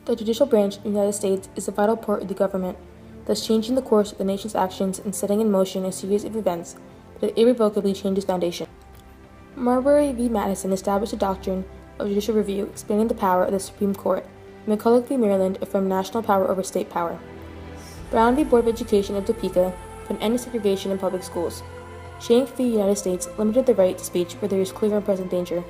The judicial branch of the United States is a vital part of the government, thus changing the course of the nation's actions and setting in motion a series of events that irrevocably change its foundation. Marbury v. Madison established the doctrine of judicial review, expanding the power of the Supreme Court. McCulloch v. Maryland affirmed national power over state power. Brown v. Board of Education of Topeka put an end to segregation in public schools. Schenck v. United States limited the right to speech where there is clear and present danger,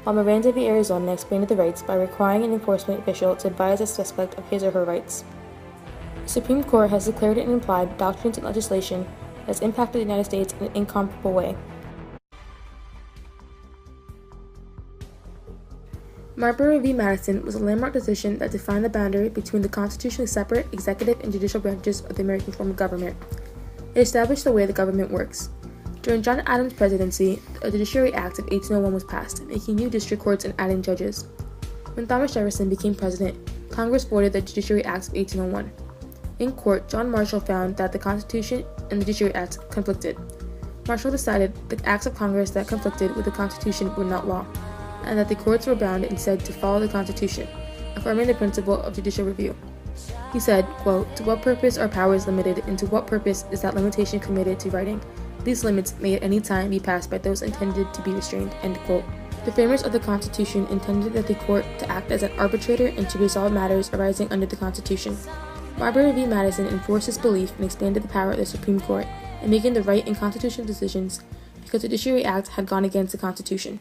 while Miranda v. Arizona explained the rights by requiring an enforcement official to advise a suspect of his or her rights. The Supreme Court has declared and implied doctrines and legislation that has impacted the United States in an incomparable way. Marbury v. Madison was a landmark decision that defined the boundary between the constitutionally separate executive and judicial branches of the American form of government. It established the way the government works. During John Adams' presidency, the Judiciary Act of 1801 was passed, making new district courts and adding judges. When Thomas Jefferson became president, Congress voided the Judiciary Act of 1801. In court, John Marshall found that the Constitution and the Judiciary Act conflicted. Marshall decided the acts of Congress that conflicted with the Constitution were not law, and that the courts were bound instead to follow the Constitution, affirming the principle of judicial review. He said, quote, "To what purpose are powers limited, and to what purpose is that limitation committed to writing? These limits may at any time be passed by those intended to be restrained." End quote. The framers of the Constitution intended that the court to act as an arbitrator and to resolve matters arising under the Constitution. Marbury v. Madison enforced this belief and expanded the power of the Supreme Court in making the right and constitutional decisions because the Judiciary Act had gone against the Constitution.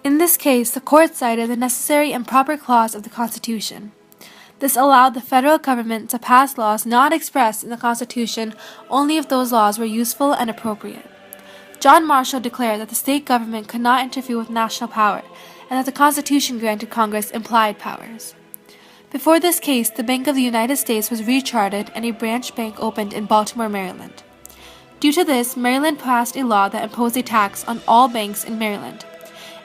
In this case, the court cited the necessary and proper clause of the Constitution. This allowed the federal government to pass laws not expressed in the Constitution only if those laws were useful and appropriate. John Marshall declared that the state government could not interfere with national power, and that the Constitution granted Congress implied powers. Before this case, the Bank of the United States was rechartered and a branch bank opened in Baltimore, Maryland. Due to this, Maryland passed a law that imposed a tax on all banks in Maryland.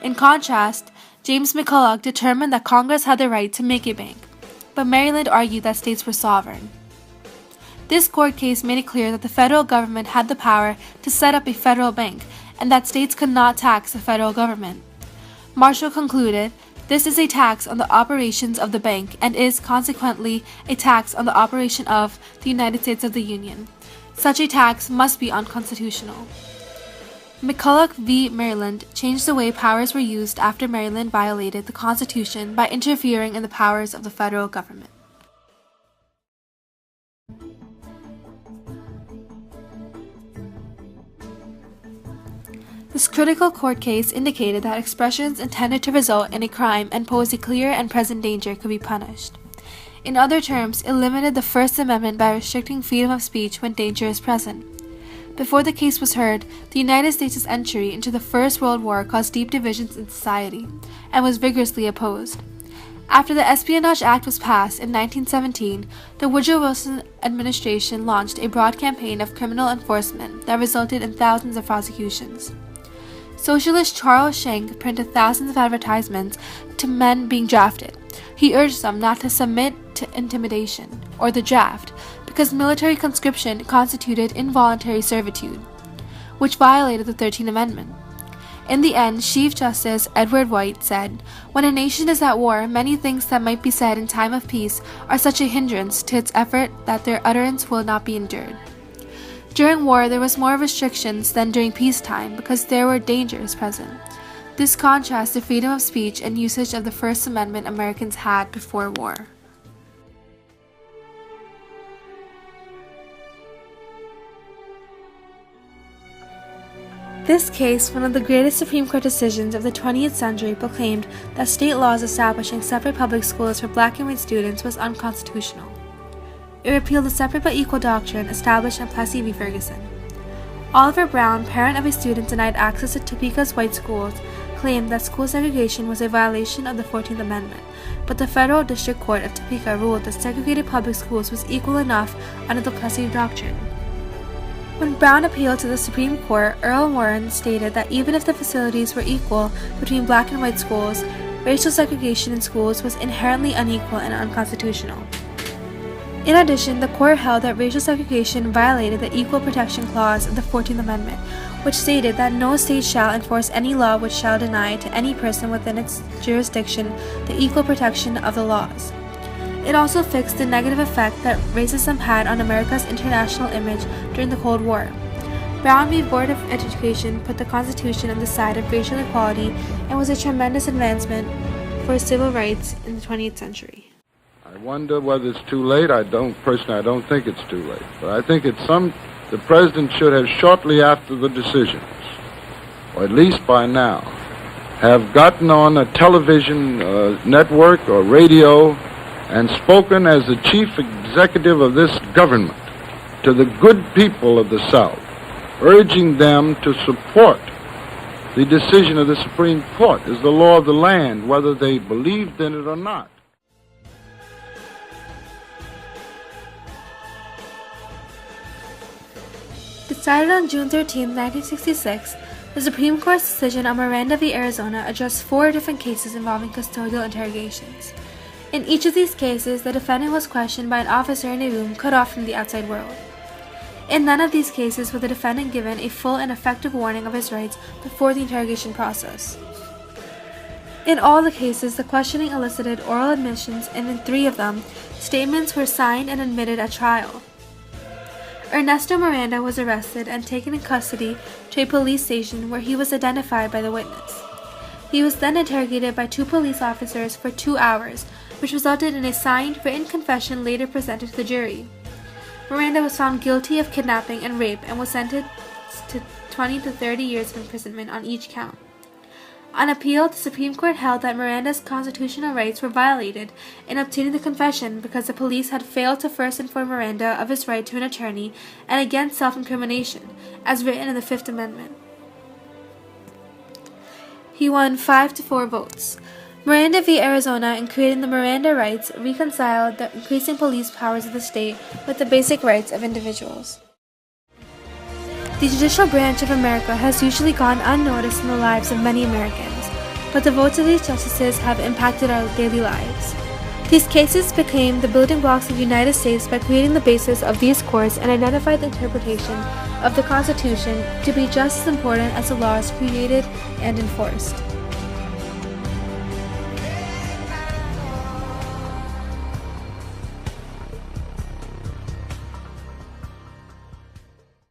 In contrast, James McCulloch determined that Congress had the right to make a bank, but Maryland argued that states were sovereign. This court case made it clear that the federal government had the power to set up a federal bank, and that states could not tax the federal government. Marshall concluded, "This is a tax on the operations of the bank, and is, consequently, a tax on the operation of the United States of the Union. Such a tax must be unconstitutional." McCulloch v. Maryland changed the way powers were used after Maryland violated the Constitution by interfering in the powers of the federal government. This critical court case indicated that expressions intended to result in a crime and pose a clear and present danger could be punished. In other terms, it limited the First Amendment by restricting freedom of speech when danger is present. Before the case was heard, the United States' entry into the First World War caused deep divisions in society, and was vigorously opposed. After the Espionage Act was passed in 1917, the Woodrow Wilson administration launched a broad campaign of criminal enforcement that resulted in thousands of prosecutions. Socialist Charles Schenck printed thousands of advertisements to men being drafted. He urged them not to submit to intimidation, or the draft, because military conscription constituted involuntary servitude, which violated the 13th Amendment. In the end, Chief Justice Edward White said, "When a nation is at war, many things that might be said in time of peace are such a hindrance to its effort that their utterance will not be endured." During war, there was more restrictions than during peacetime because there were dangers present. This contrasts the freedom of speech and usage of the First Amendment Americans had before war. This case, one of the greatest Supreme Court decisions of the 20th century, proclaimed that state laws establishing separate public schools for black and white students was unconstitutional. It repealed the separate but equal doctrine established in Plessy v. Ferguson. Oliver Brown, parent of a student denied access to Topeka's white schools, claimed that school segregation was a violation of the 14th Amendment, but the Federal District Court of Topeka ruled that segregated public schools was equal enough under the Plessy doctrine. When Brown appealed to the Supreme Court, Earl Warren stated that even if the facilities were equal between black and white schools, racial segregation in schools was inherently unequal and unconstitutional. In addition, the court held that racial segregation violated the Equal Protection Clause of the 14th Amendment, which stated that no state shall enforce any law which shall deny to any person within its jurisdiction the equal protection of the laws. It also fixed the negative effect that racism had on America's international image during the Cold War. Brown v. Board of Education put the Constitution on the side of racial equality and was a tremendous advancement for civil rights in the 20th century. I wonder whether it's too late. I don't think it's too late. But I think the president should have shortly after the decisions, or at least by now, have gotten on a television network or radio and spoken as the chief executive of this government to the good people of the South, urging them to support the decision of the Supreme Court as the law of the land, whether they believed in it or not. Decided on June 13, 1966, the Supreme Court's decision on Miranda v. Arizona addressed 4 different cases involving custodial interrogations. In each of these cases, the defendant was questioned by an officer in a room cut off from the outside world. In none of these cases was the defendant given a full and effective warning of his rights before the interrogation process. In all the cases, the questioning elicited oral admissions, and in 3 of them, statements were signed and admitted at trial. Ernesto Miranda was arrested and taken in custody to a police station where he was identified by the witness. He was then interrogated by 2 police officers for 2 hours, which resulted in a signed, written confession later presented to the jury. Miranda was found guilty of kidnapping and rape and was sentenced to 20 to 30 years of imprisonment on each count. On appeal, the Supreme Court held that Miranda's constitutional rights were violated in obtaining the confession because the police had failed to first inform Miranda of his right to an attorney and against self-incrimination, as written in the Fifth Amendment. He won 5-4 votes. Miranda v. Arizona, in creating the Miranda rights, reconciled the increasing police powers of the state with the basic rights of individuals. The judicial branch of America has usually gone unnoticed in the lives of many Americans, but the votes of these justices have impacted our daily lives. These cases became the building blocks of the United States by creating the basis of these courts and identified the interpretation of the Constitution to be just as important as the laws created and enforced.